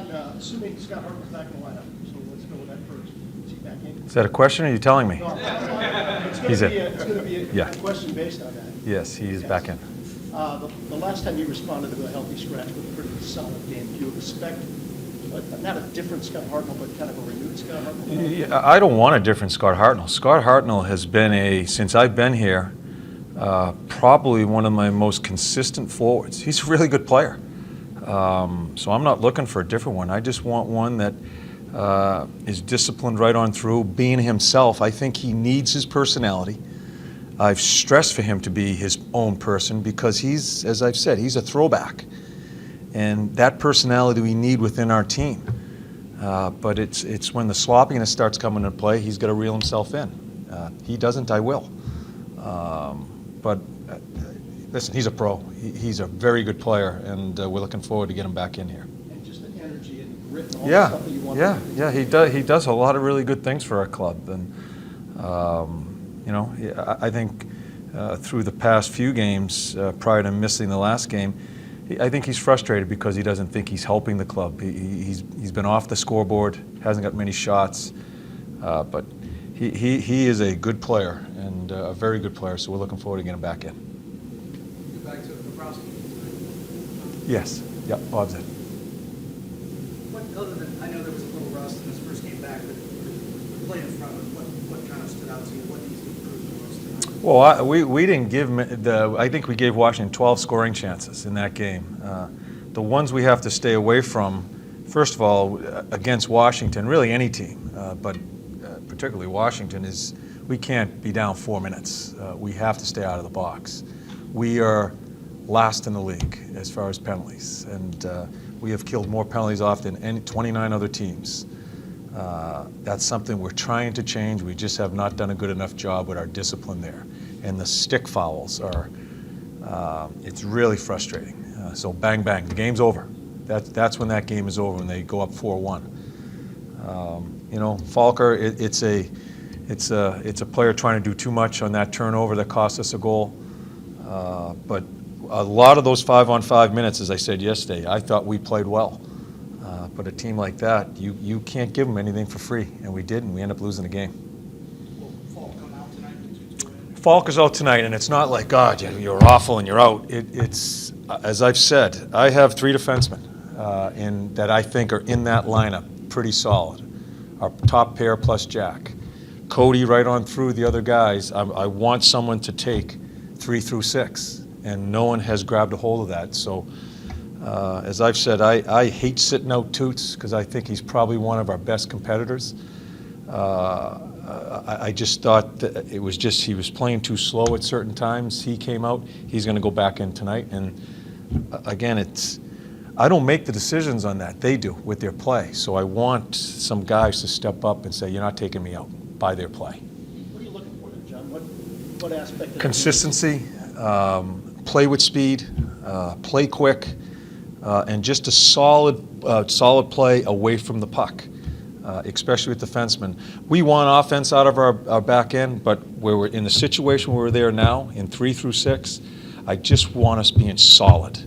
John, assuming Scott Hartman's back in the lineup, so let's go with that first. Is he back in? Is that a question or are you telling me? No, it's going to be a question based on that. Yes, he is back in. The last time you responded to a healthy scratch with a pretty solid game, do you expect not a different Scott Hartnell, but kind of a renewed Scott Hartnell? Yeah, I don't want a different Scott Hartnell. Scott Hartnell has been since I've been here, probably one of my most consistent forwards. He's a really good player. So I'm not looking for a different one. I just want one that is disciplined right on through, being himself. I think he needs his personality. I've stressed for him to be his own person because he's, as I've said, he's a throwback. And that personality we need within our team. But it's when the sloppiness starts coming into play, he's got to reel himself in. He doesn't, I will. But listen, he's a pro. He's a very good player, and we're looking forward to get him back in here. And just the energy and grit and all the stuff that you want to do. Yeah, he does a lot of really good things for our club. And, I think through the past few games, prior to missing the last game, I think he's frustrated because he doesn't think he's helping the club. He's been off the scoreboard, hasn't got many shots, but he is a good player and a very good player. So we're looking forward to getting him back in. You're back to Bobrovsky. Yes. Yep. Bob's in. What other than I know there was a little rust in his first game back, but playing in front of him, what kind of stood out to you? What needs to improve the most tonight? Well, we didn't give him I think we gave Washington 12 scoring chances in that game. The ones we have to stay away from, first of all, against Washington, really any team, but particularly Washington, is we can't be down 4 minutes. We have to stay out of the box. We are last in the league as far as penalties, and we have killed more penalties off than 29 other teams. That's something we're trying to change. We just have not done a good enough job with our discipline there. And the stick fouls are, it's really frustrating. So bang, bang, the game's over. That's when that game is over, when they go up 4-1. Falker, it's a player trying to do too much on that turnover that cost us a goal. But a lot of those 5-on-5 minutes, as I said yesterday, I thought we played well. But a team like that, you can't give them anything for free, and we did, and we end up losing the game. Will Falk come out tonight? Falk is out tonight, and it's not like, God, you're awful and you're out. It's as I've said, I have 3 defensemen that I think are in that lineup pretty solid. Our top pair plus Jack. Cody right on through the other guys. I want someone to take 3 through 6, and no one has grabbed a hold of that. So, as I've said, I hate sitting out Toots because I think he's probably one of our best competitors. I just thought that he was playing too slow at certain times. He came out. He's going to go back in tonight. And again, I don't make the decisions on that. They do with their play. So I want some guys to step up and say, you're not taking me out by their play. What are you looking for then, John? What aspect of Consistency, play with speed, play quick, and just a solid play away from the puck, especially with defensemen. We want offense out of our back end, but where we're in the situation where we're there now, in 3 through 6, I just want us being solid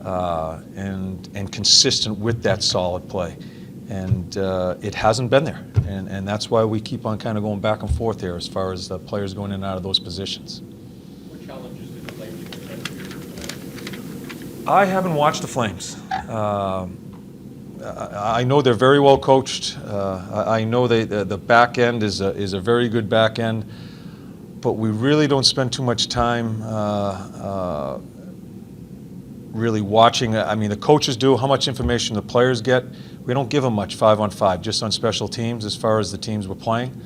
and consistent with that solid play. And it hasn't been there. And that's why we keep on kind of going back and forth here as far as the players going in and out of those positions. What challenges did the Flames present to you? I haven't watched the Flames. I know they're very well coached. I know the back end is a very good back end, but we really don't spend too much time really watching. I mean, the coaches do. How much information the players get? We don't give them much 5-on-5, just on special teams as far as the teams we're playing,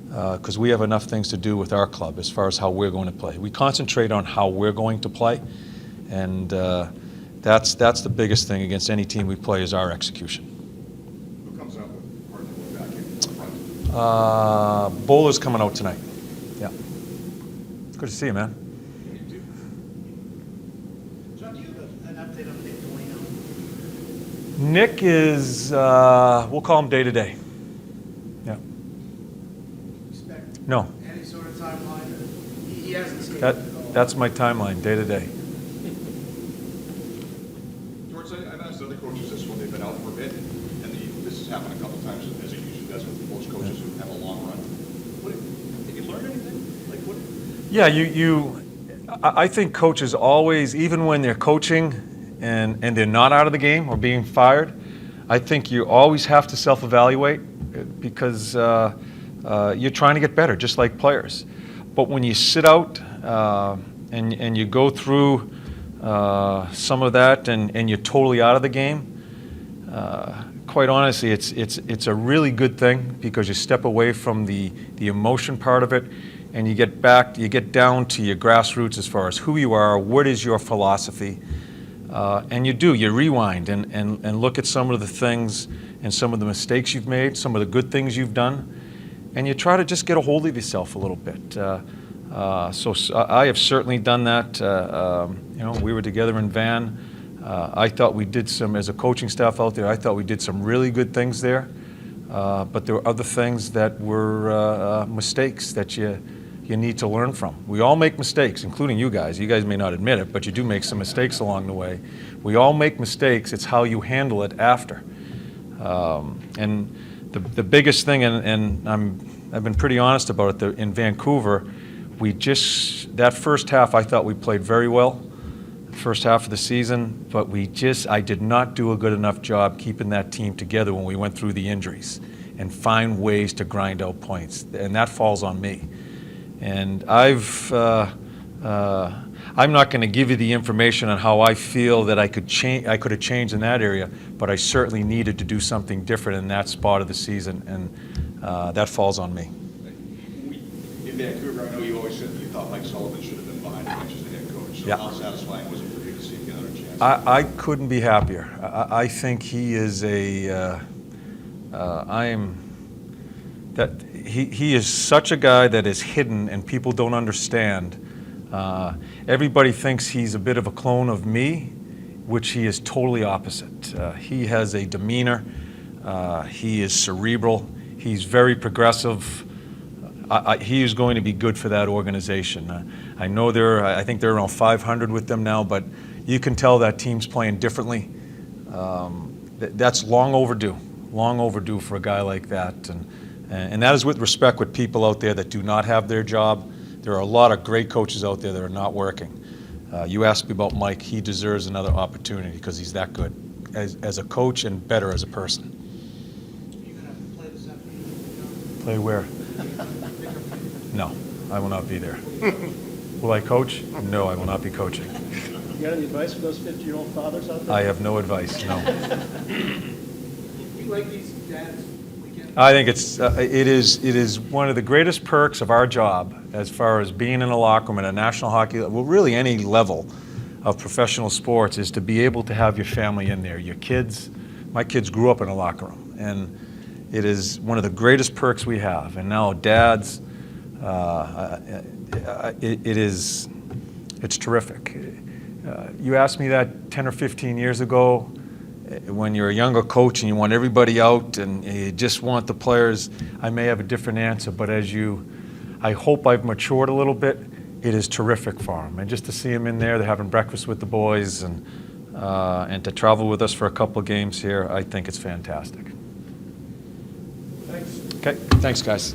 because we have enough things to do with our club as far as how we're going to play. We concentrate on how we're going to play, and that's the biggest thing against any team we play is our execution. Who comes out with Hartnell back in front? Bowler's coming out tonight. Yeah. Good to see you, man. John, do you have an update on Nick Delano? Nick is, we'll call him day to day. Yeah. Expect No, any sort of timeline? He hasn't skated at all. that's my timeline, day to day. sports, I've asked other coaches this when they've been out for a bit, and this has happened a couple times, as it usually does with most coaches who have a long run. Did you learn anything? Like what? Yeah, I think coaches always, even when they're coaching and they're not out of the game or being fired, I think you always have to self-evaluate because you're trying to get better, just like players. But when you sit out and you go through some of that and you're totally out of the game, quite honestly, it's a really good thing because you step away from the emotion part of it and you get down to your grassroots as far as who you are, what is your philosophy, and you rewind and look at some of the things and some of the mistakes you've made, some of the good things you've done, and you try to just get a hold of yourself a little bit. So I have certainly done that. We were together in Van. I thought we did some, as a coaching staff out there, I thought we did some really good things there. But there were other things that were mistakes that you need to learn from. We all make mistakes, including you guys. You guys may not admit it, but you do make some mistakes along the way. We all make mistakes. It's how you handle it after. And the biggest thing, and I've been pretty honest about it, in Vancouver, that first half I thought we played very well, the first half of the season, but I did not do a good enough job keeping that team together when we went through the injuries and find ways to grind out points, and that falls on me. And I'm not going to give you the information on how I feel that I could have changed in that area, but I certainly needed to do something different in that spot of the season, and that falls on me. In Vancouver, I know you always said you thought Mike Sullivan should have been behind the bench as the head coach. So Yeah. how satisfying was it for you to see him get another chance? I couldn't be happier. I think he is he is such a guy that is hidden and people don't understand. Everybody thinks he's a bit of a clone of me, which he is totally opposite. He has a demeanor. He is cerebral. He's very progressive. He is going to be good for that organization. I know I think they're around 500 with them now, but you can tell that team's playing differently. That's long overdue for a guy like that. And that is with respect with people out there that do not have their job. There are a lot of great coaches out there that are not working. You asked me about Mike. He deserves another opportunity because he's that good as a coach and better as a person. Are you going to play this afternoon? Play where? No, I will not be there. Will I coach? No, I will not be coaching. You got any advice for those 50-year-old fathers out there? I have no advice, no. You like these dads weekend? I think it is one of the greatest perks of our job as far as being in a locker room at a national hockey, well, really any level of professional sports, is to be able to have your family in there, your kids. My kids grew up in a locker room, and it is one of the greatest perks we have. And now dads, it's terrific. You asked me that 10 or 15 years ago, when you're a younger coach and you want everybody out and you just want the players, I may have a different answer, but I hope I've matured a little bit. It is terrific for them. And just to see them in there, they're having breakfast with the boys and to travel with us for a couple of games here, I think it's fantastic. Thanks. Okay, thanks guys.